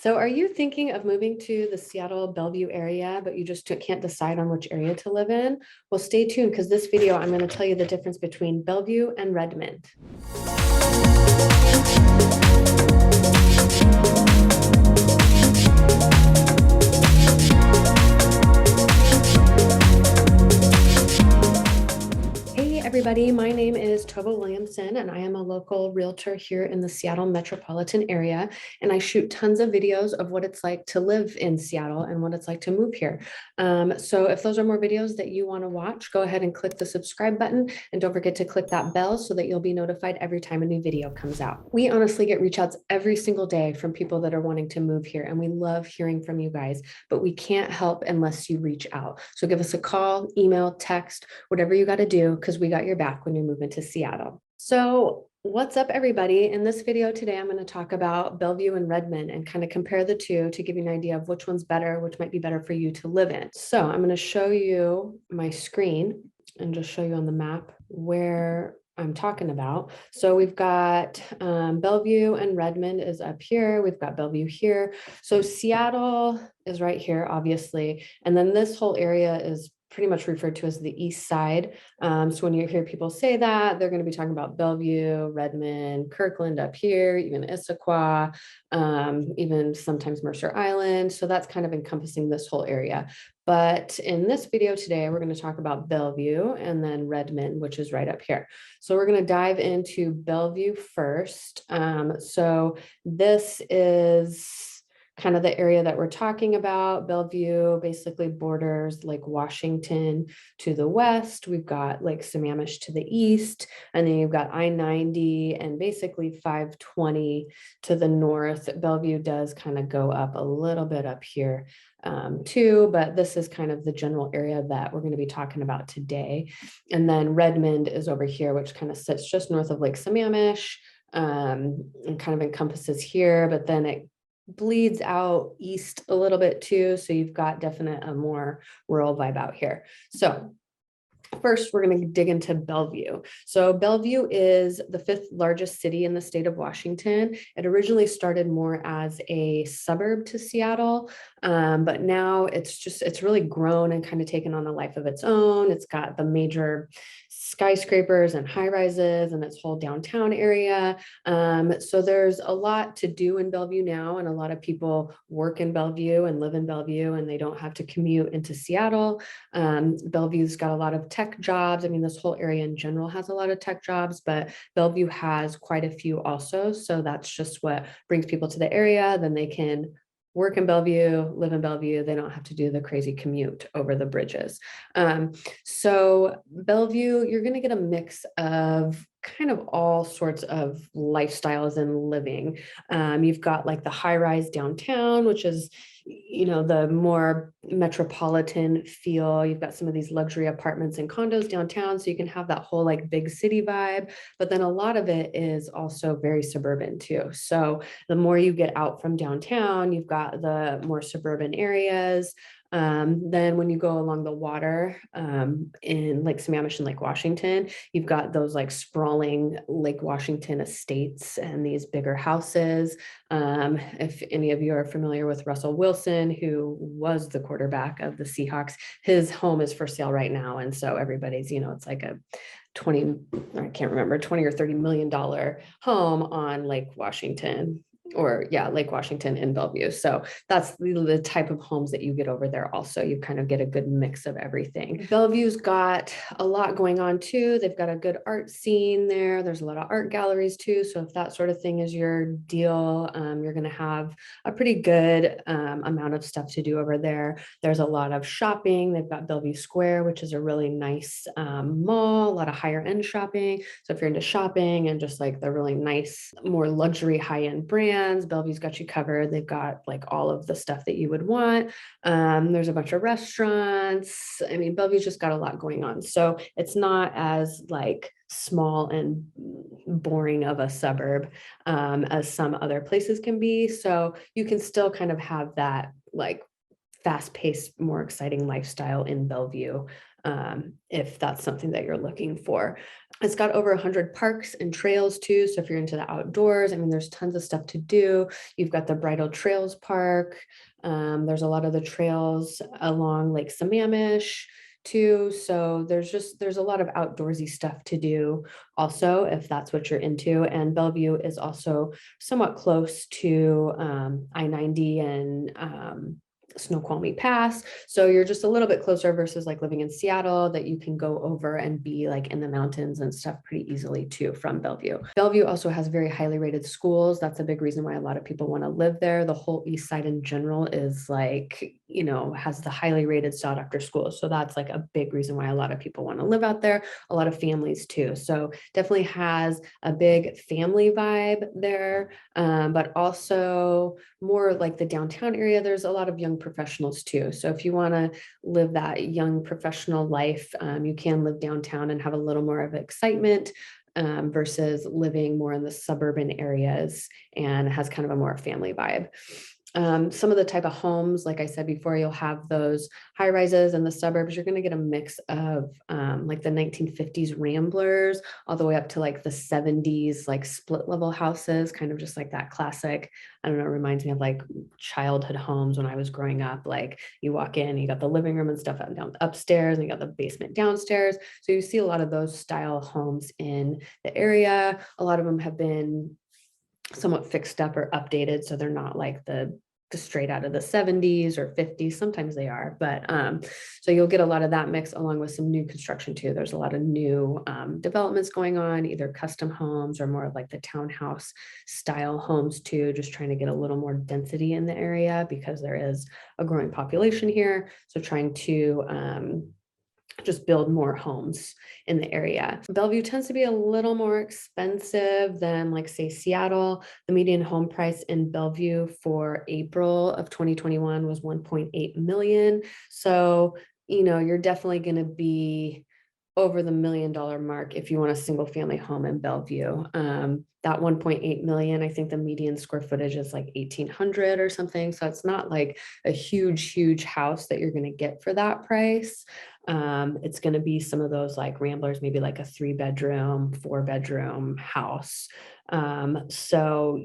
So are you thinking of moving to the Seattle Bellevue area, but you just can't decide on which area to live in? Well, stay tuned because this video, I'm going to tell you the difference between Bellevue and Redmond. Hey everybody, my name is Tova Williamson and I am a local realtor here in the Seattle metropolitan area, and I shoot tons of videos of what it's like to live in Seattle and what it's like to move here. So if those are more videos that you want to watch, go ahead and click the subscribe button and don't forget to click that bell so that you'll be notified every time a new video comes out. We honestly get reach outs every single day from people that are wanting to move here, and we love hearing from you guys, but we can't help unless you reach out. So give us a call, email, text, whatever you got to do, because we got your back when you move into Seattle. So what's up, everybody? In this video today, I'm going to talk about Bellevue and Redmond and kind of compare the two to give you an idea of which one's better, which might be better for you to live in. So I'm going to show you my screen and just show you on the map where I'm talking about. So we've got Bellevue and Redmond is up here. We've got Bellevue here. So Seattle is right here, obviously. And then this whole area is pretty much referred to as the east side. So when you hear people say that, they're going to be talking about Bellevue, Redmond, Kirkland up here, even Issaquah, even sometimes Mercer Island. So that's kind of encompassing this whole area. But in this video today, we're going to talk about Bellevue and then Redmond, which is right up here. So we're going to dive into Bellevue first. So this is kind of the area that we're talking about. Bellevue basically borders Lake Washington to the west. We've got Lake Sammamish to the east, and then you've got I-90 and basically 520 to the north. Bellevue does kind of go up a little bit up here too, but this is kind of the general area that we're going to be talking about today. And then Redmond is over here, which kind of sits just north of Lake Sammamish, and kind of encompasses here, but then it bleeds out east a little bit too. So you've got definite a more rural vibe out here. So first, we're going to dig into Bellevue. So Bellevue is the fifth largest city in the state of Washington. It originally started more as a suburb to Seattle, but now it's really grown and kind of taken on a life of its own. It's got the major skyscrapers and high rises and its whole downtown area. So there's a lot to do in Bellevue now, and a lot of people work in Bellevue and live in Bellevue, and they don't have to commute into Seattle. Bellevue's got a lot of tech jobs. I mean, this whole area in general has a lot of tech jobs, but Bellevue has quite a few also. So that's just what brings people to the area. Then they can work in Bellevue, live in Bellevue. They don't have to do the crazy commute over the bridges. So Bellevue, you're going to get a mix of kind of all sorts of lifestyles and living. You've got like the high rise downtown, which is, the more metropolitan feel. You've got some of these luxury apartments and condos downtown, so you can have that whole like big city vibe, but then a lot of it is also very suburban too. So the more you get out from downtown, you've got the more suburban areas. Then when you go along the water in Lake Sammamish and Lake Washington, you've got those like sprawling Lake Washington estates and these bigger houses. If any of you are familiar with Russell Wilson, who was the quarterback of the Seahawks, his home is for sale right now. And so everybody's, it's like a 20 or $30 million home on Lake Washington. Lake Washington in Bellevue. So that's the type of homes that you get over there. Also, you kind of get a good mix of everything. Bellevue's got a lot going on too. They've got a good art scene there. There's a lot of art galleries too. So if that sort of thing is your deal, you're going to have a pretty good amount of stuff to do over there. There's a lot of shopping. They've got Bellevue Square, which is a really nice mall, a lot of higher end shopping. So if you're into shopping and just like the really nice, more luxury high end brands, Bellevue's got you covered. They've got like all of the stuff that you would want. There's a bunch of restaurants. I mean, Bellevue's just got a lot going on. So it's not as like small and boring of a suburb as some other places can be. So you can still kind of have that like fast-paced, more exciting lifestyle in Bellevue. if that's something that you're looking for. It's got over 100 parks and trails too. So if you're into the outdoors, I mean, there's tons of stuff to do. You've got the Bridal Trails Park. There's a lot of the trails along Lake Sammamish too. So there's a lot of outdoorsy stuff to do also, if that's what you're into. And Bellevue is also somewhat close to I-90 and Snoqualmie Pass. So you're just a little bit closer versus like living in Seattle, that you can go over and be like in the mountains and stuff pretty easily too from Bellevue. Bellevue also has very highly rated schools. That's a big reason why a lot of people want to live there. The whole east side in general is like, has the highly rated sought after schools. So that's like a big reason why a lot of people want to live out there, a lot of families too. So definitely has a big family vibe there, but also more like the downtown area, there's a lot of young professionals too. So if you want to live that young professional life, you can live downtown and have a little more of excitement versus living more in the suburban areas, and has kind of a more family vibe. Some of the type of homes, like I said before, you'll have those high rises in the suburbs. You're going to get a mix of like the 1950s Ramblers all the way up to like the 70s, like split level houses, kind of just like that classic. I don't know, it reminds me of like childhood homes when I was growing up. Like you walk in, you got the living room and stuff down upstairs, and you got the basement downstairs. So you see a lot of those style homes in the area. A lot of them have been somewhat fixed up or updated, so they're not like the straight out of the 70s or 50s. Sometimes they are, but so you'll get a lot of that mix along with some new construction too. There's a lot of new developments going on, either custom homes or more of like the townhouse style homes too, just trying to get a little more density in the area because there is a growing population here. So trying to just build more homes in the area. Bellevue tends to be a little more expensive than like say Seattle. The median home price in Bellevue for April of 2021 was 1.8 million. So, you're definitely going to be over the $1 million mark if you want a single family home in Bellevue. That 1.8 million, I think the median square footage is like 1,800 or something. So it's not like a huge house that you're going to get for that price. It's going to be some of those like Ramblers, maybe like a 3-bedroom, 4-bedroom house. So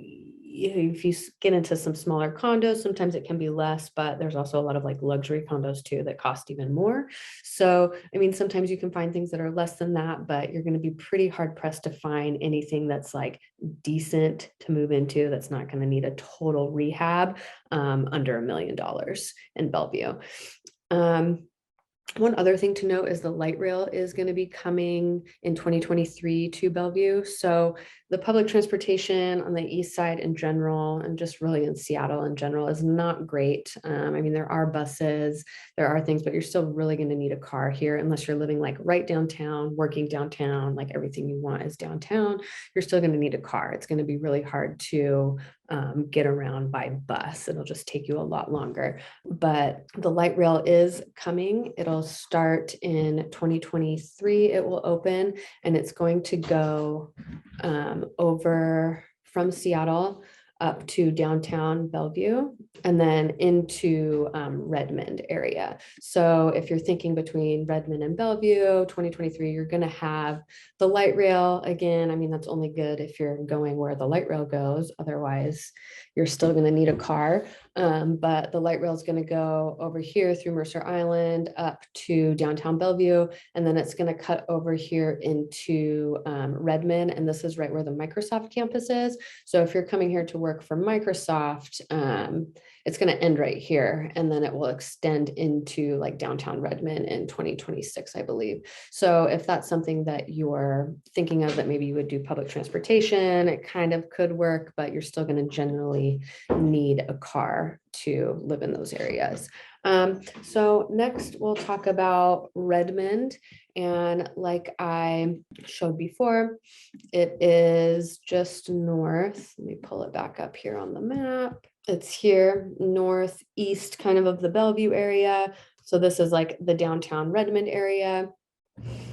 if you get into some smaller condos, sometimes it can be less, but there's also a lot of like luxury condos too that cost even more. So, I mean, sometimes you can find things that are less than that, but you're going to be pretty hard pressed to find anything that's like decent to move into, that's not going to need a total rehab under $1 million in Bellevue. One other thing to note is the light rail is going to be coming in 2023 to Bellevue. So the public transportation on the east side in general, and just really in Seattle in general, is not great. I mean, there are buses, there are things, but you're still really going to need a car here unless you're living like right downtown, working downtown, like everything you want is downtown. You're still going to need a car. It's going to be really hard to get around by bus. It'll just take you a lot longer. But the light rail is coming. It'll start in 2023. It will open, and it's going to go over from Seattle up to downtown Bellevue and then into Redmond area. So if you're thinking between Redmond and Bellevue, 2023, you're going to have the light rail. Again, I mean, that's only good if you're going where the light rail goes. Otherwise, you're still going to need a car. But the light rail is going to go over here through Mercer Island up to downtown Bellevue, and then it's going to cut over here into Redmond. And this is right where the Microsoft campus is. So if you're coming here to work for Microsoft, it's going to end right here, and then it will extend into like downtown Redmond in 2026, I believe. So if that's something that you're thinking of, that maybe you would do public transportation, it kind of could work, but you're still going to generally need a car to live in those areas. So next we'll talk about Redmond. And like I showed before, it is just north. Let me pull it back up here on the map. It's here northeast kind of the Bellevue area. So this is like the downtown Redmond area.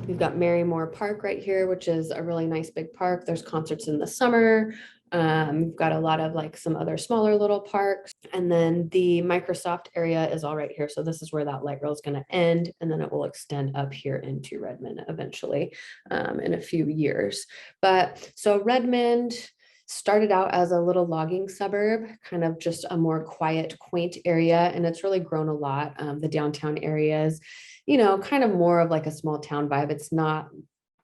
We've got Marymore Park right here, which is a really nice big park. There's concerts in the summer. We've got a lot of like some other smaller little parks. And then the Microsoft area is all right here. So this is where that light rail is going to end. And then it will extend up here into Redmond eventually in a few years. But so Redmond started out as a little logging suburb, kind of just a more quiet, quaint area. And it's really grown a lot. The downtown areas, kind of more of like a small town vibe. It's not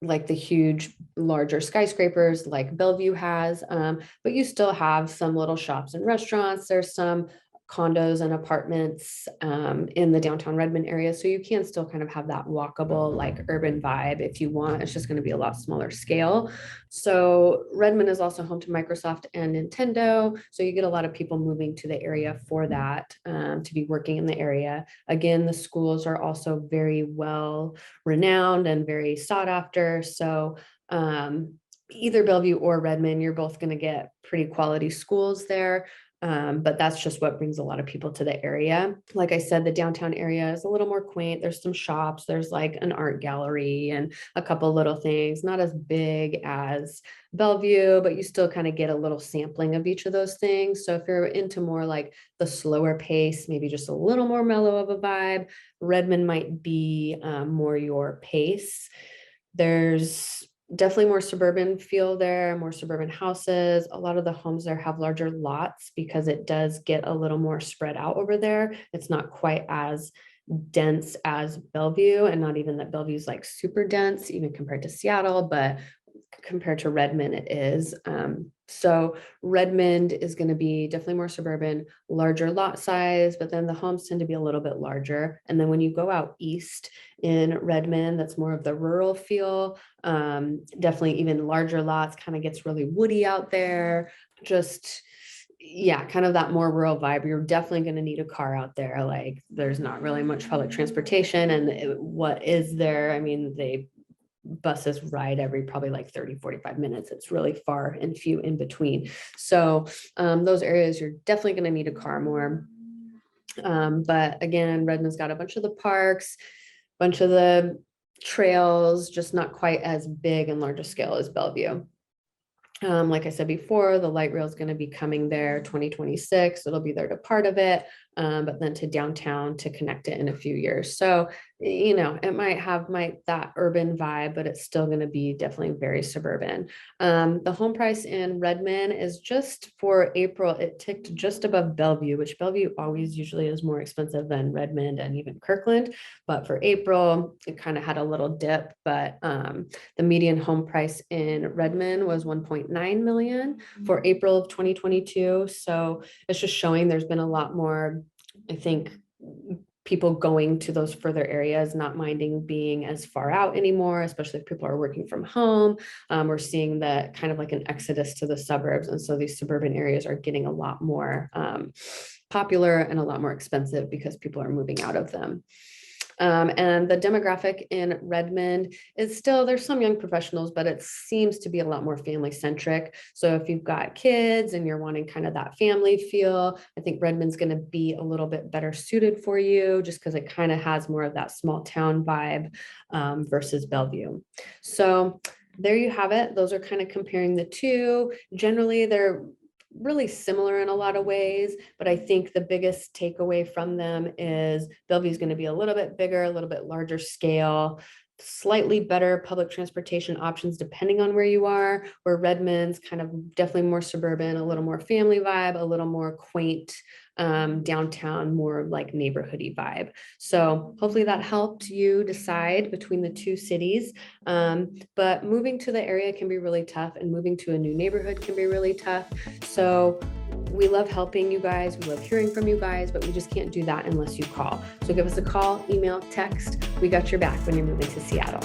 like the huge, larger skyscrapers like Bellevue has, but you still have some little shops and restaurants. There's some condos and apartments in the downtown Redmond area. So you can still kind of have that walkable, like urban vibe if you want. It's just going to be a lot smaller scale. So Redmond is also home to Microsoft and Nintendo. So you get a lot of people moving to the area for that, to be working in the area. Again, the schools are also very well renowned and very sought after. So either Bellevue or Redmond, you're both going to get pretty quality schools there. But that's just what brings a lot of people to the area. Like I said, the downtown area is a little more quaint. There's some shops, there's like an art gallery and a couple little things, not as big as Bellevue, but you still kind of get a little sampling of each of those things. So if you're into more like the slower pace, maybe just a little more mellow of a vibe, Redmond might be more your pace. There's definitely more suburban feel there, more suburban houses. A lot of the homes there have larger lots because it does get a little more spread out over there. It's not quite as dense as Bellevue, and not even that Bellevue's like super dense, even compared to Seattle, but compared to Redmond, it is. So Redmond is going to be definitely more suburban, larger lot size, but then the homes tend to be a little bit larger. And then when you go out east in Redmond, that's more of the rural feel. Definitely even larger lots, kind of gets really woody out there. Just yeah, kind of that more rural vibe. You're definitely going to need a car out there. Like there's not really much public transportation, and what is there? I mean, buses ride every probably like 30-45 minutes. It's really far and few in between. So those areas, you're definitely going to need a car more. But again, Redmond's got a bunch of the parks, bunch of the trails, just not quite as big and larger scale as Bellevue. Like I said before, the light rail is going to be coming there 2026. It'll be there to part of it, but then to downtown to connect it in a few years. So, it might have that urban vibe, but it's still going to be definitely very suburban. The home price in Redmond is just for April, it ticked just above Bellevue, which Bellevue always usually is more expensive than Redmond and even Kirkland. But for April, it kind of had a little dip, but the median home price in Redmond was 1.9 million for April of 2022. So it's just showing there's been a lot more, I think, people going to those further areas, not minding being as far out anymore, especially if people are working from home. We're seeing that kind of like an exodus to the suburbs. And so these suburban areas are getting a lot more popular and a lot more expensive because people are moving out of them. And the demographic in Redmond is still, there's some young professionals, but it seems to be a lot more family centric. So if you've got kids and you're wanting kind of that family feel, I think Redmond's going to be a little bit better suited for you just because it kind of has more of that small town vibe versus Bellevue. So there you have it. Those are kind of comparing the two. Generally, they're really similar in a lot of ways, but I think the biggest takeaway from them is Bellevue is going to be a little bit bigger, a little bit larger scale, slightly better public transportation options depending on where you are, where Redmond's kind of definitely more suburban, a little more family vibe, a little more quaint downtown, more like neighborhoody vibe. So hopefully that helped you decide between the two cities. But moving to the area can be really tough, and moving to a new neighborhood can be really tough. So we love helping you guys. We love hearing from you guys, but we just can't do that unless you call. So give us a call, email, text. We got your back when you're moving to Seattle.